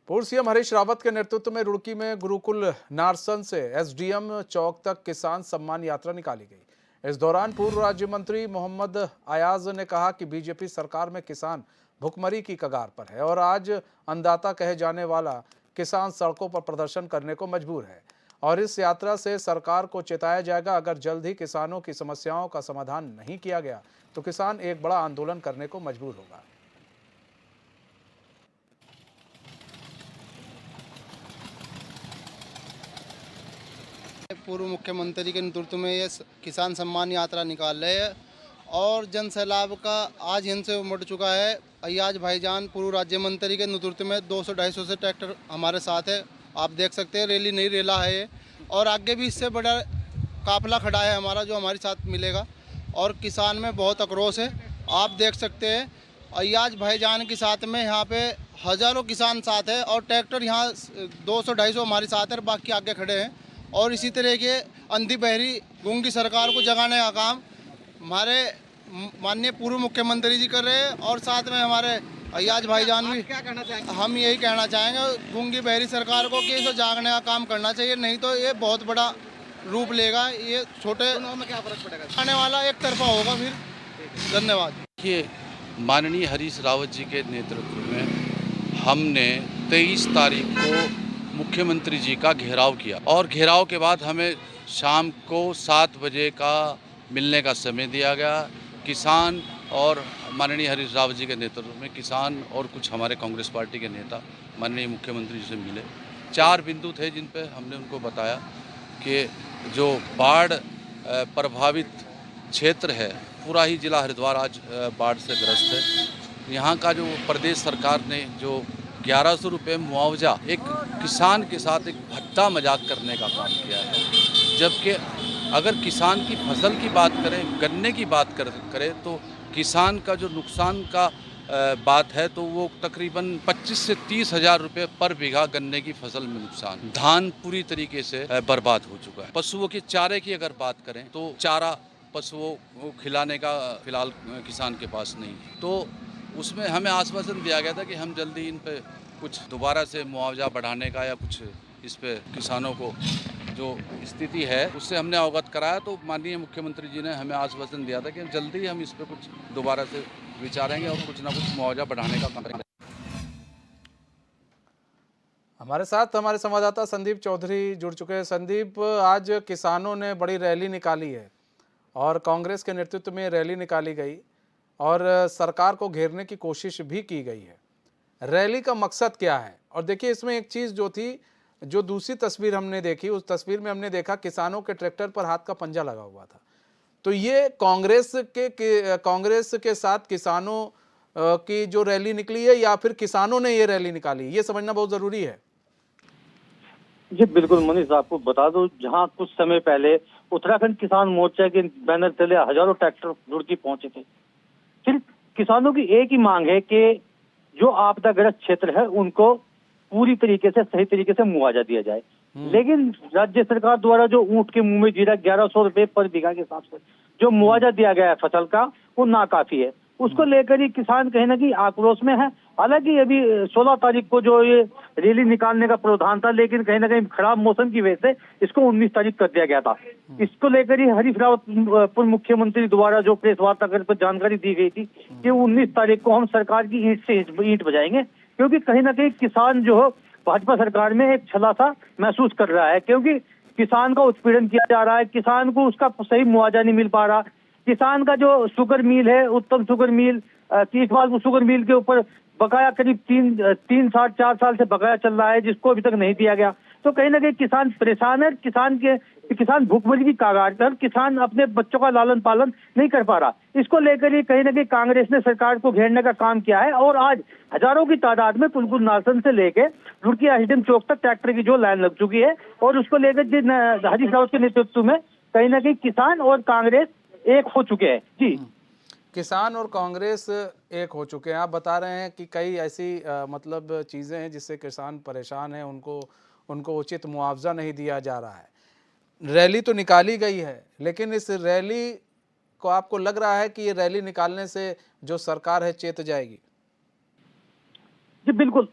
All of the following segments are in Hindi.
पूर्व सीएम हरीश रावत के नेतृत्व में रुड़की में गुरुकुल नारसन से एसडीएम चौक तक किसान सम्मान यात्रा निकाली गई। इस दौरान पूर्व राज्य मंत्री मोहम्मद अयाज ने कहा कि बीजेपी सरकार में किसान भुखमरी की कगार पर है और आज अन्नदाता कहे जाने वाला किसान सड़कों पर प्रदर्शन करने को मजबूर है। और इस यात्रा से सरकार को चेताया जाएगा, अगर जल्द ही किसानों की समस्याओं का समाधान नहीं किया गया तो किसान एक बड़ा आंदोलन करने को मजबूर होगा। पूर्व मुख्यमंत्री के नेतृत्व में ये किसान सम्मान यात्रा निकाल रहे हैं और जन सैलाब का आज इनसे उमड़ चुका है। अय्याज भाईजान पूर्व राज्य मंत्री के नेतृत्व में 200-250 से ट्रैक्टर हमारे साथ है। आप देख सकते हैं रैली नहीं रेला है ये, और आगे भी इससे बड़ा काफिला खड़ा है हमारा जो हमारे साथ मिलेगा। और किसान में बहुत आक्रोश है, आप देख सकते हैं अय्याज भाईजान के साथ में यहाँ पे हज़ारों किसान साथ है और ट्रैक्टर यहाँ 200-250 हमारे साथ है, बाकी आगे खड़े हैं। और इसी तरह के अंधी बहरी गूंगी सरकार को जगाने का काम हमारे माननीय पूर्व मुख्यमंत्री जी कर रहे हैं और साथ में हमारे अय्याज भाईजान भी। क्या कहना चाहेंगे? हम यही कहना चाहेंगे गूंगी बहरी सरकार को कि इसे जागने का काम करना चाहिए, नहीं तो ये बहुत बड़ा रूप लेगा। ये छोटे चुनाव में क्या फर्क पड़ेगा? आने वाला एक तरफा होगा फिर। धन्यवाद। देखिए, माननीय हरीश रावत जी के नेतृत्व में हमने 23 तारीख को मुख्यमंत्री जी का घेराव किया और घेराव के बाद हमें शाम को 7 बजे का मिलने का समय दिया गया। किसान और माननीय हरीश रावत जी के नेतृत्व में किसान और कुछ हमारे कांग्रेस पार्टी के नेता माननीय मुख्यमंत्री जी से मिले। 4 बिंदु थे जिन पे हमने उनको बताया कि जो बाढ़ प्रभावित क्षेत्र है, पूरा ही जिला हरिद्वार आज बाढ़ से ग्रस्त है। यहाँ का जो प्रदेश सरकार ने जो 1100 रुपये मुआवजा एक किसान के साथ एक भद्दा मजाक करने का काम किया है, जबकि अगर किसान की फसल की बात करें, गन्ने की बात करें तो किसान का जो नुकसान का बात है तो वो तकरीबन 25 से 30 हज़ार रुपये पर बीघा गन्ने की फसल में नुकसान। धान पूरी तरीके से बर्बाद हो चुका है। पशुओं के चारे की अगर बात करें तो चारा पशुओं को खिलाने का फिलहाल किसान के पास नहीं है। तो उसमें हमें आश्वासन दिया गया था कि हम जल्दी इन पे कुछ दोबारा से मुआवजा बढ़ाने का या कुछ इस पे किसानों को जो स्थिति है उससे हमने अवगत कराया। तो माननीय मुख्यमंत्री जी ने हमें आश्वासन दिया था कि जल्दी हम इस पे कुछ दोबारा से विचारेंगे और कुछ ना कुछ मुआवजा बढ़ाने का काम करेंगे। हमारे साथ हमारे संवाददाता संदीप चौधरी जुड़ चुके हैं। संदीप, आज किसानों ने बड़ी रैली निकाली है और कांग्रेस के नेतृत्व में रैली निकाली गई और सरकार को घेरने की कोशिश भी की गई है। रैली का मकसद क्या है? और देखिए, इसमें एक चीज़ जो थी, जो दूसरी तस्वीर हमने देखी, उस तस्वीर में हमने देखा किसानों के ट्रैक्टर पर हाथ का पंजा लगा हुआ था। तो ये कांग्रेस के साथ किसानों की जो रैली निकली है या फिर किसानों ने ये रैली निकाली, ये समझना बहुत ज़रूरी है। जी बिल्कुल मनीष, आपको बता दो, जहां कुछ समय पहले उत्तराखंड किसान मोर्चा के बैनर तले हजारों ट्रैक्टर रुड़की पहुंचे थे। सिर्फ किसानों की एक ही मांग है कि जो आपदाग्रस्त क्षेत्र है उनको पूरी तरीके से सही तरीके से मुआवजा दिया जाए। लेकिन राज्य सरकार द्वारा जो ऊंट के मुंह में जीरा 1100 रुपए पर बीघा के हिसाब से जो मुआवजा दिया गया है फसल का, वो नाकाफी है। उसको लेकर ही किसान कहीं ना कहीं आक्रोश में है। हालांकि अभी 16 तारीख को जो ये रैली निकालने का प्रावधान था, लेकिन कहीं ना कहीं खराब मौसम की वजह से इसको 19 तारीख कर दिया गया था। इसको लेकर ही हरीश रावत पूर्व मुख्यमंत्री द्वारा जो प्रेस वार्ता कर जानकारी दी गई थी कि 19 तारीख को हम सरकार की ईंट से ईंट बजाएंगे, क्योंकि कहीं ना कहीं किसान जो भाजपा सरकार में एक छला सा महसूस कर रहा है, क्योंकि किसान का उत्पीड़न किया जा रहा है, किसान को उसका सही मुआवजा नहीं मिल पा रहा। किसान का जो शुगर मिल है, उत्तम sugar mill, Iqbal sugar mill के ऊपर बकाया करीब 4 साल से बकाया चल रहा है, जिसको अभी तक नहीं दिया गया। तो कहीं ना कहीं किसान परेशान है। किसान भूखमरी की कगार पर, किसान अपने बच्चों का लालन पालन नहीं कर पा रहा। इसको लेकर ही कहीं ना कहीं कांग्रेस ने सरकार को घेरने का काम किया है और आज हजारों की तादाद में कुलकुल नारसन से लेके रुड़की एसडीएम चौक तक ट्रैक्टर की जो लाइन लग चुकी है। और उसको लेकर हरीश रावत के नेतृत्व में कहीं ना कहीं किसान और कांग्रेस एक हो चुके हैं। जी, किसान और कांग्रेस एक हो चुके हैं। आप बता रहे हैं कि कई ऐसी मतलब चीज़ें हैं जिससे किसान परेशान हैं, उनको उचित मुआवजा नहीं दिया जा रहा है। रैली तो निकाली गई है, लेकिन इस रैली को आपको लग रहा है कि ये रैली निकालने से जो सरकार है चेत जाएगी? जी बिल्कुल,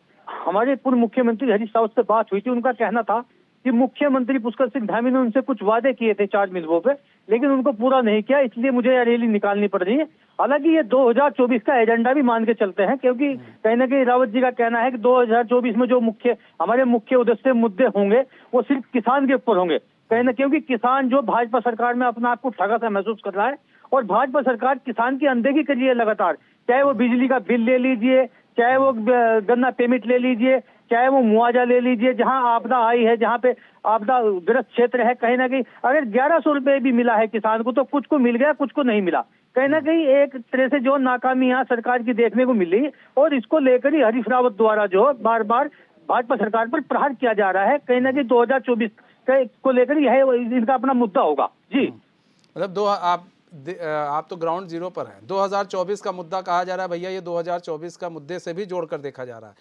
हमारे पूर्व मुख्यमंत्री हरीश रावत से बात हुई थी, उनका कहना था कि मुख्यमंत्री पुष्कर सिंह धामी ने उनसे कुछ वादे किए थे 4 मिसबों पे, लेकिन उनको पूरा नहीं किया, इसलिए मुझे यह रैली निकालनी पड़ रही है। हालांकि ये 2024 का एजेंडा भी मान के चलते हैं, क्योंकि कहीं ना कहीं रावत जी का कहना है कि 2024 में जो हमारे मुख्य उद्देश्य मुद्दे होंगे वो सिर्फ किसान के ऊपर होंगे। कहीं ना, क्योंकि किसान जो भाजपा सरकार में अपना आपको ठगा सा महसूस कर रहा है, और भाजपा सरकार किसान की अनदेखी कर रही है लगातार। चाहे वो बिजली का बिल ले लीजिए, चाहे वो गन्ना पेमेंट ले लीजिए, चाहे वो मुआवजा ले लीजिए, जहां आपदा आई है, जहां पे आपदा ग्रस्त क्षेत्र है, कहीं ना कहीं अगर 1100 रुपए भी मिला है किसान को तो कुछ को मिल गया, कुछ को नहीं मिला। कहीं ना कहीं एक तरह से जो नाकामी यहाँ सरकार की देखने को मिल रही है, और इसको लेकर ही हरीश रावत द्वारा जो बार बार भाजपा सरकार पर प्रहार किया जा रहा है। कहीं ना कहीं 2024 को लेकर यह इनका अपना मुद्दा होगा। जी मतलब आप तो ग्राउंड जीरो पर हैं। 2024 का मुद्दा कहा जा रहा है भैया, ये 2024 का मुद्दे से भी जोड़कर देखा जा रहा है,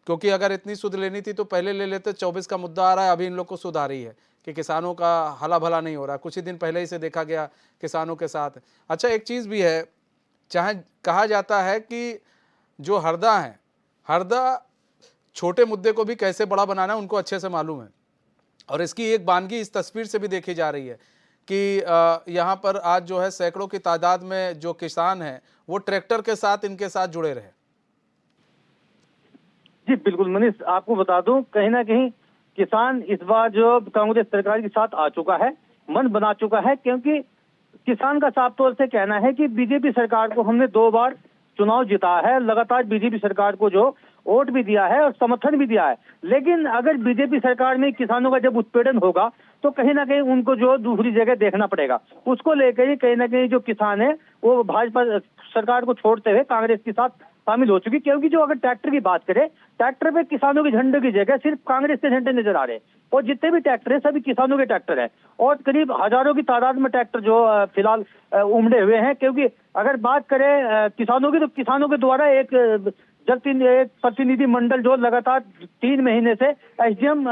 क्योंकि अगर इतनी सुध लेनी थी तो पहले ले लेते। 24 का मुद्दा आ रहा है, अभी इन लोग को सुध आ रही है कि किसानों का हला भला नहीं हो रहा। कुछ ही दिन पहले ही से देखा गया किसानों के साथ। अच्छा, एक चीज़ भी है, चाहे कहा जाता है कि जो हरदा हैं, हरदा छोटे मुद्दे को भी कैसे बड़ा बनाना है उनको अच्छे से मालूम है, और इसकी एक वानगी इस तस्वीर से भी देखी जा रही है कि यहाँ पर आज जो है सैकड़ों की तादाद में जो किसान हैं वो ट्रैक्टर के साथ इनके साथ जुड़े रहे। जी बिल्कुल मनीष, आपको बता दूं, कहीं ना कहीं किसान इस बार जो कांग्रेस सरकार के साथ आ चुका है, मन बना चुका है, क्योंकि किसान का साफ तौर से कहना है कि बीजेपी सरकार को हमने 2 बार चुनाव जिताया है, लगातार बीजेपी सरकार को जो वोट भी दिया है और समर्थन भी दिया है, लेकिन अगर बीजेपी सरकार में किसानों का जब उत्पीड़न होगा तो कहीं ना कहीं उनको जो दूसरी जगह देखना पड़ेगा। उसको लेकर ही कहीं ना कहीं जो किसान है वो भाजपा सरकार को छोड़ते हुए कांग्रेस के साथ शामिल हो चुकी। क्योंकि जो अगर ट्रैक्टर की बात करें, ट्रैक्टर पे किसानों के झंडे की जगह सिर्फ कांग्रेस के झंडे नजर आ रहे हैं, और जितने भी ट्रैक्टर है सभी किसानों के ट्रैक्टर है, और करीब हजारों की तादाद में ट्रैक्टर जो फिलहाल उमड़े हुए हैं। क्योंकि अगर बात करें किसानों की, तो किसानों के द्वारा एक प्रतिनिधि मंडल जो लगातार 3 महीने से एसडीएम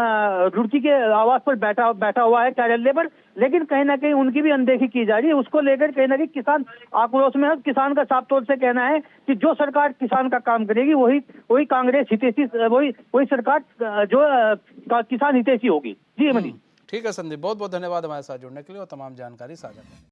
रुड़की के आवास पर बैठा हुआ है, कार्यालय पर, लेकिन कहीं ना कहीं उनकी भी अनदेखी की जा रही है। उसको लेकर कहीं ना कहीं किसान आक्रोश में है। किसान का साफ तौर से कहना है कि जो सरकार किसान का काम करेगी वही कांग्रेस हितैषी, वही सरकार जो किसान हितैषी होगी। जी मनीष। ठीक है संदीप, बहुत बहुत धन्यवाद हमारे साथ जुड़ने के लिए और तमाम जानकारी साझा करने के लिए।